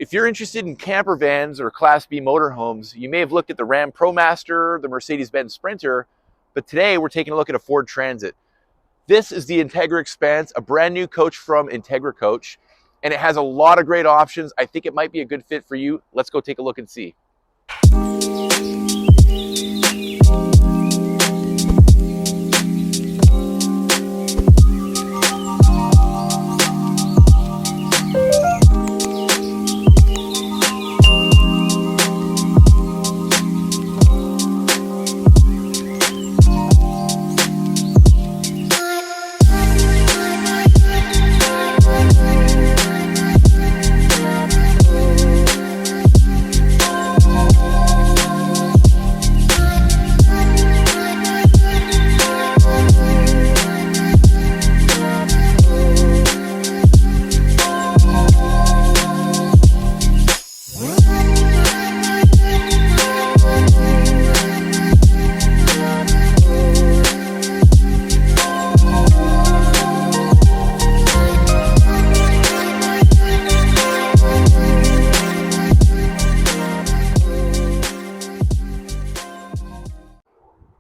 If you're interested in camper vans or Class B motorhomes, you may have looked at the Ram ProMaster, the Mercedes-Benz Sprinter, but today we're taking a look at a Ford Transit. This is the Entegra Expanse, a brand new coach from Entegra Coach, and it has a lot of great options. I think it might be a good fit for you. Let's go take a look and see.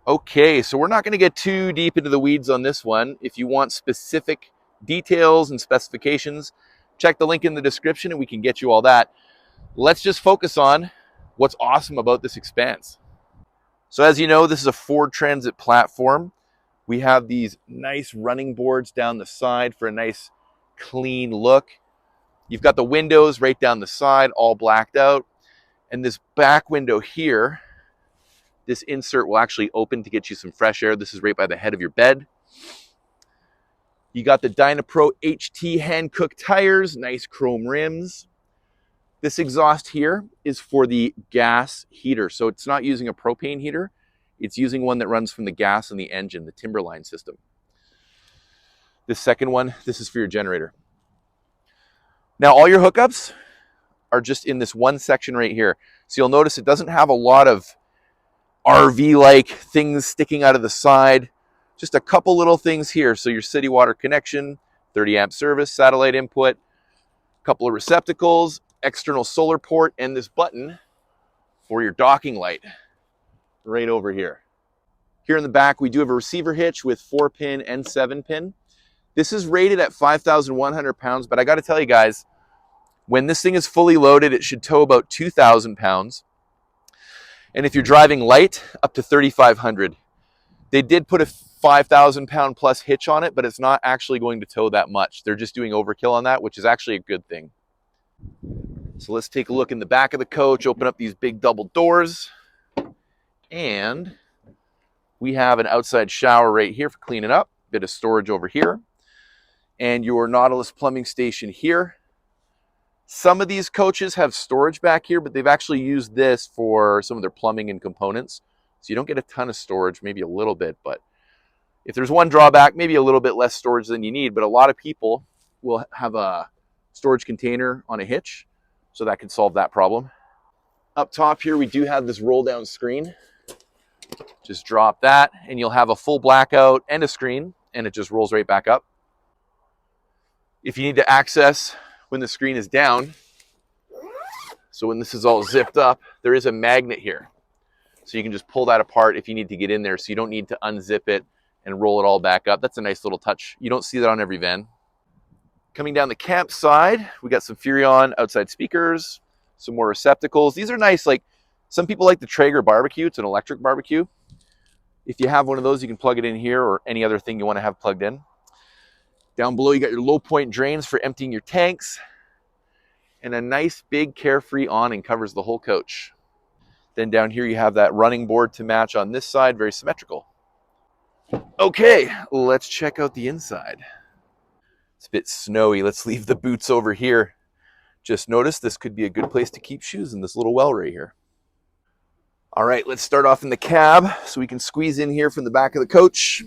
Okay, so we're not going to get too deep into the weeds on this one. If you want specific details and specifications, check the link in the description and we can get you all that. Let's just focus on what's awesome about this Expanse. So as you know, this is a Ford Transit platform. We have these nice running boards down the side for a nice clean look. You've got the windows right down the side, all blacked out. And this back window here, this insert will actually open to get you some fresh air. This is right by the head of your bed. You got the Dynapro HT hand-cooked tires, nice chrome rims. This exhaust here is for the gas heater. So it's not using a propane heater. It's using one that runs from the gas in the engine, the Timberline system. This second one, this is for your generator. Now all your hookups are just in this one section right here. So you'll notice it doesn't have a lot of RV-like things sticking out of the side. Just a couple little things here. So your city water connection, 30 amp service, satellite input, a couple of receptacles, external solar port, and this button for your docking light right over here. Here in the back, we do have a receiver hitch with 4-pin and 7-pin. This is rated at 5,100 pounds, but I got to tell you guys, when this thing is fully loaded, it should tow about 2,000 pounds. And if you're driving light, up to 3,500. They did put a 5,000 pound plus hitch on it, but it's not actually going to tow that much. They're just doing overkill on that, which is actually a good thing. So let's take a look in the back of the coach, open up these big double doors. And we have an outside shower right here for cleaning up, bit of storage over here. And your Nautilus plumbing station here. Some of these coaches have storage back here, but they've actually used this for some of their plumbing and components. So you don't get a ton of storage, maybe a little bit, but if there's one drawback, maybe a little bit less storage than you need, but a lot of people will have a storage container on a hitch, so that could solve that problem. Up top here, we do have this roll down screen. Just drop that and you'll have a full blackout and a screen, and it just rolls right back up. If you need to access when the screen is down, so when this is all zipped up, there is a magnet here. So you can just pull that apart if you need to get in there, so you don't need to unzip it and roll it all back up. That's a nice little touch. You don't see that on every van. Coming down the camp side, we got some Furrion outside speakers, some more receptacles. These are nice, like some people like the Traeger barbecue. It's an electric barbecue. If you have one of those, you can plug it in here or any other thing you want to have plugged in. Down below, you got your low point drains for emptying your tanks, and a nice big carefree awning covers the whole coach. Then down here, you have that running board to match on this side, very symmetrical. Okay, let's check out the inside. It's a bit snowy. Let's leave the boots over here. Just notice this could be a good place to keep shoes in this little well right here. All right, let's start off in the cab so we can squeeze in here from the back of the coach.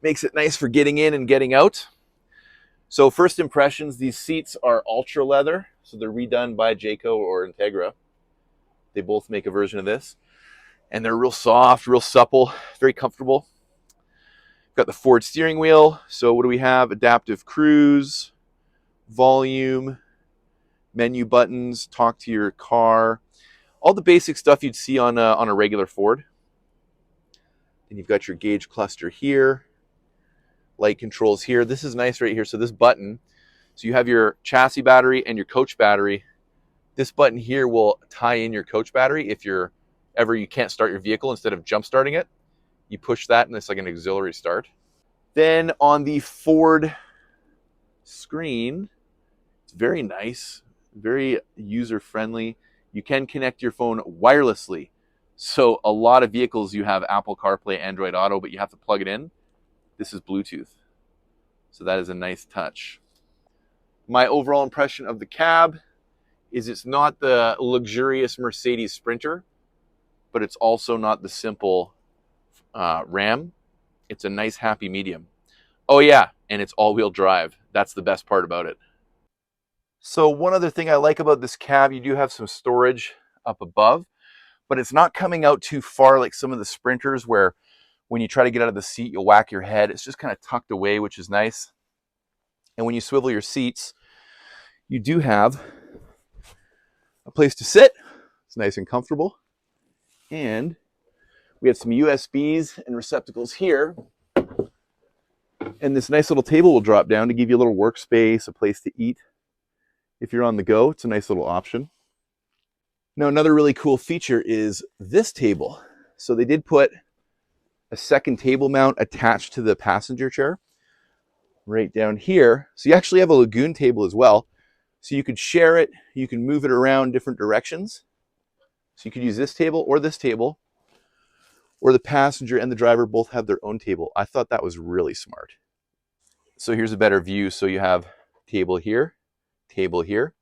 Makes it nice for getting in and getting out. So first impressions, these seats are ultra leather. So they're redone by Jayco or Entegra. They both make a version of this. And they're real soft, real supple, very comfortable. Got the Ford steering wheel. So what do we have? Adaptive cruise, volume, menu buttons, talk to your car, all the basic stuff you'd see on a regular Ford. And you've got your gauge cluster here, light controls here. This is nice right here. So this button, so you have your chassis battery and your coach battery. This button here will tie in your coach battery if you can't start your vehicle. Instead of jump starting it, you push that and it's like an auxiliary start. Then on the Ford screen, it's very nice, very user friendly. You can connect your phone wirelessly. So a lot of vehicles you have Apple CarPlay, Android Auto, but you have to plug it in. This is Bluetooth. So that is a nice touch. My overall impression of the cab is it's not the luxurious Mercedes Sprinter, but it's also not the simple Ram. It's a nice happy medium. Oh yeah, and it's all-wheel drive. That's the best part about it. So one other thing I like about this cab, you do have some storage up above, but it's not coming out too far like some of the Sprinters where when you try to get out of the seat, you'll whack your head. It's just kind of tucked away, which is nice. And when you swivel your seats, you do have a place to sit. It's nice and comfortable. And we have some USBs and receptacles here. And this nice little table will drop down to give you a little workspace, a place to eat. If you're on the go, it's a nice little option. Now, another really cool feature is this table. So they did put a second table mount attached to the passenger chair right down here. So you actually have a lagoon table as well. So you could share it, you can move it around different directions. So you could use this table, or the passenger and the driver both have their own table. I thought that was really smart. So here's a better view. So you have table here, table here.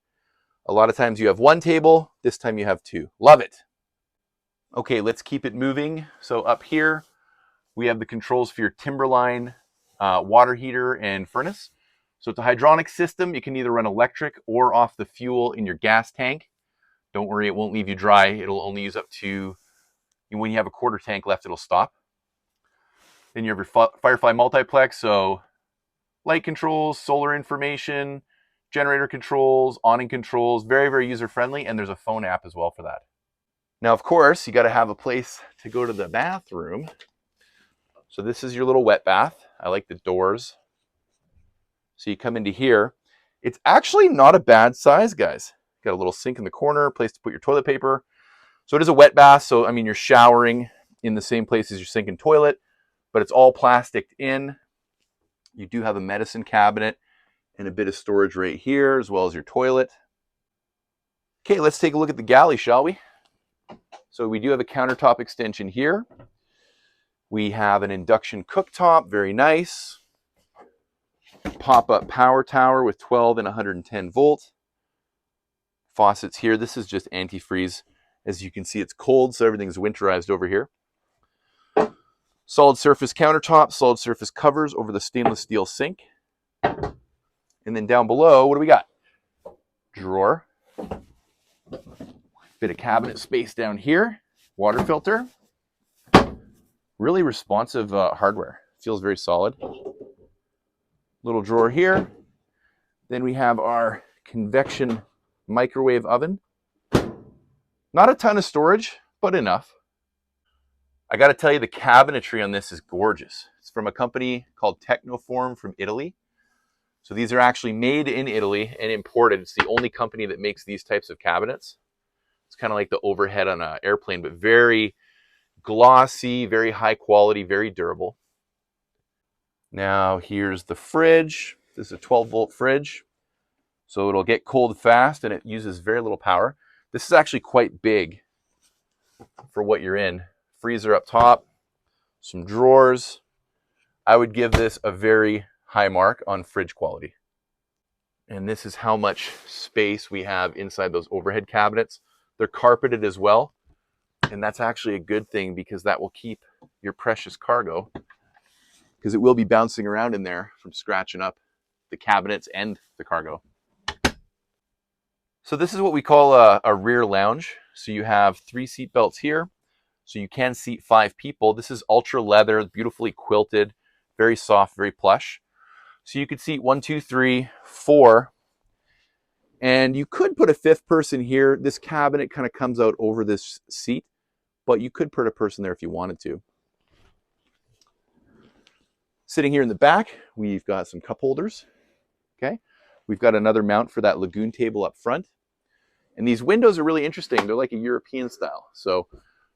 A lot of times you have one table, this time you have two. Love it. Okay, let's keep it moving. So up here, we have the controls for your Timberline water heater and furnace. So it's a hydronic system. You can either run electric or off the fuel in your gas tank. Don't worry, it won't leave you dry. It'll only use up to, when you have a quarter tank left, it'll stop. Then you have your Firefly multiplex, so light controls, solar information, generator controls, awning controls, very, very user-friendly, and there's a phone app as well for that. Now, of course, you got to have a place to go to the bathroom. So this is your little wet bath. I like the doors. So you come into here. It's actually not a bad size, guys. Got a little sink in the corner, place to put your toilet paper. So it is a wet bath, so I mean you're showering in the same place as your sink and toilet, but it's all plasticed in. You do have a medicine cabinet and a bit of storage right here, as well as your toilet. Okay, let's take a look at the galley, shall we? So we do have a countertop extension here. We have an induction cooktop, very nice. Pop-up power tower with 12 and 110 volt. Faucets here. This is just antifreeze. As you can see, it's cold, so everything's winterized over here. Solid surface countertop, solid surface covers over the stainless steel sink. And then down below, what do we got? Drawer. Bit of cabinet space down here. Water filter. Really responsive hardware. Feels very solid. Little drawer here. Then we have our convection microwave oven. Not a ton of storage, but enough. I got to tell you, the cabinetry on this is gorgeous. It's from a company called Technoform from Italy. So these are actually made in Italy and imported. It's the only company that makes these types of cabinets. It's kind of like the overhead on an airplane, but very glossy, very high quality, very durable. Now here's the fridge. This is a 12-volt fridge. So it'll get cold fast and it uses very little power. This is actually quite big for what you're in. Freezer up top, some drawers. I would give this a very high mark on fridge quality. And this is how much space we have inside those overhead cabinets. They're carpeted as well. And that's actually a good thing because that will keep your precious cargo, because it will be bouncing around in there from scratching up the cabinets and the cargo. So this is what we call a rear lounge. So you have 3 seat belts here. So you can seat 5 people. This is ultra leather, beautifully quilted, very soft, very plush. So you could seat 1, 2, 3, 4. And you could put a fifth person here. This cabinet kind of comes out over this seat, but you could put a person there if you wanted to. Sitting here in the back, we've got some cup holders. Okay, we've got another mount for that lagoon table up front. And these windows are really interesting. They're like a European style. So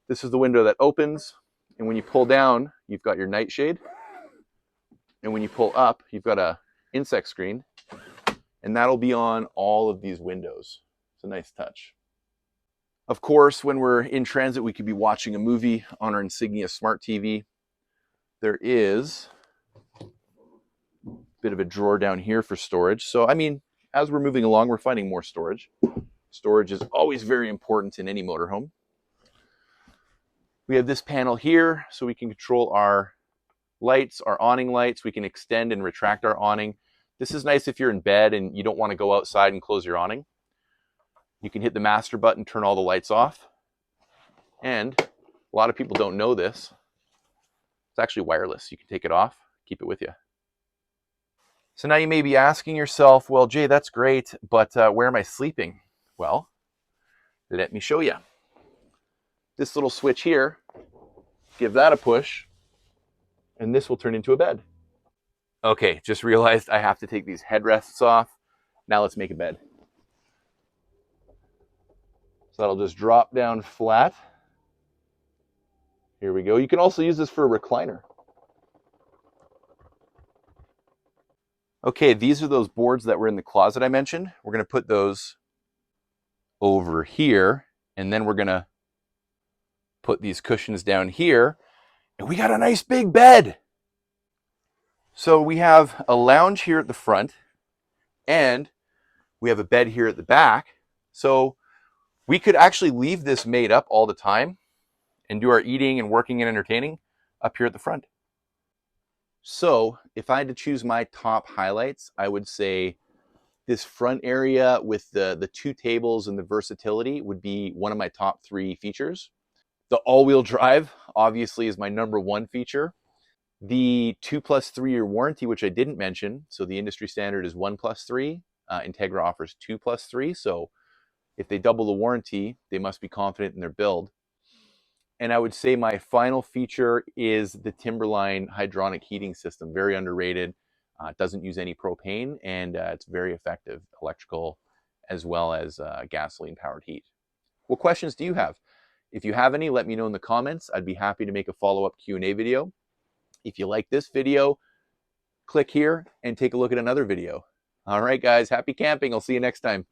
this is the window that opens, and when you pull down, you've got your nightshade. And when you pull up, you've got a insect screen, and that'll be on all of these windows. It's a nice touch. Of course, when we're in transit, we could be watching a movie on our Insignia Smart TV. There is a bit of a drawer down here for storage. So, I mean, as we're moving along, we're finding more storage. Storage is always very important in any motorhome. We have this panel here, so we can control our lights, our awning lights. We can extend and retract our awning. This is nice if you're in bed and you don't want to go outside and close your awning. You can hit the master button, turn all the lights off. And a lot of people don't know this. It's actually wireless. You can take it off, keep it with you. So now you may be asking yourself, well, Jay, that's great, but where am I sleeping? Well, let me show you. This little switch here, give that a push, and this will turn into a bed. Okay, just realized I have to take these headrests off. Now let's make a bed. So that'll just drop down flat. Here we go. You can also use this for a recliner. Okay, these are those boards that were in the closet I mentioned. We're going to put those over here, and then we're going to put these cushions down here, and we got a nice big bed. So we have a lounge here at the front, and we have a bed here at the back. So we could actually leave this made up all the time and do our eating and working and entertaining up here at the front. So if I had to choose my top highlights, I would say this front area with the two tables and the versatility would be one of my top 3 features. The all-wheel drive obviously is my number 1 feature. The 2+3 year warranty, which I didn't mention, so the industry standard is 1+3. Entegra offers 2+3, so if they double the warranty, they must be confident in their build. And I would say my final feature is the Timberline hydronic heating system. Very underrated. It doesn't use any propane, and it's very effective, electrical as well as gasoline-powered heat. What questions do you have? If you have any, let me know in the comments. I'd be happy to make a follow-up Q&A video. If you like this video, click here and take a look at another video. All right, guys, happy camping. I'll see you next time.